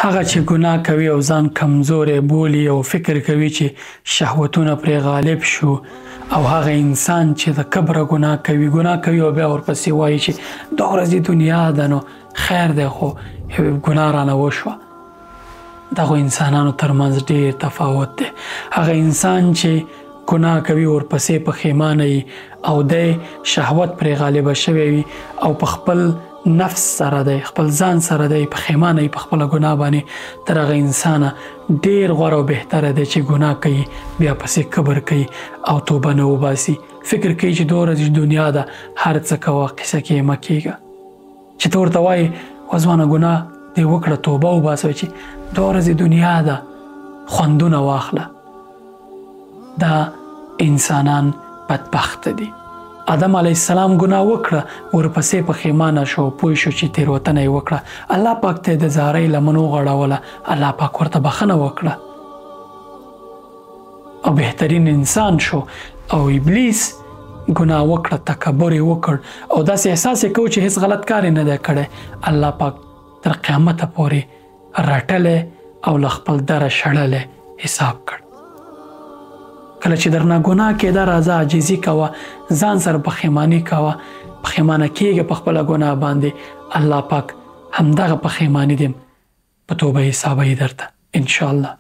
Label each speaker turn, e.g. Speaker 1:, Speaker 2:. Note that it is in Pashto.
Speaker 1: هغه چې ګناه کوي او ځان کمزوری بولي او فکر کوي چې شهوتونه پرې غالب شو، او هغه انسان چې د کبره ګناه کوي او بیا ورپسې وایي چې دا ورځې دنیا ده نو خیر دی خو ګناه رانه وشوه. دغو انسانانو ترمنځ ډېر تفاوت دی. هغه انسان چې ګناه کوي ورپسې پښیمانه وي او دی شهوت پرې غالبه شوی وي او په خپل نفس سره دی، خپل ځان سره دی پښیمانه وي په خپله ګناه باندې، تر هغه انسانه ډېر غوره او بهتره دی چې ګناه کوي بیا پسې کبر کوي او توبه نه وباسي. فکر کوي چې دا ورځې دنیا ده، هر څه کوه، قصه کې مه کېږه. چې ته ورته وایې وځوانه ګناه دې وکړه، توبه وباسه، چې دا ورځې دنیا ده، خوندونه واخله. دا انسانان بدبخته دي. آدم علیه السلام ګناه وکړه، ورپسې پښیمانه شو، پوه شو چې تېروتنه یې وکړه، الله پاک ته د زارۍ لمن وغوړوله، الله پاک ورته بخښنه وکړه او بهترین انسان شو. او ابلیس ګناه وکړه، تکبر یې وکړ او داسې احساس یې کوو چې هیڅ غلط کار یې نه دی کړی. الله پاک تر قیامته پورې رټلی او له خپل دره شړلی حساب کړ. کله چې درنه ګناه کېده راځه عاجزي کوه، ځان سره پښیماني کوه، پښیمانه کېږه په خپله ګناه باندې. الله پاک همدغه پښیماني دې په توبه حسابوي درته انشاءالله.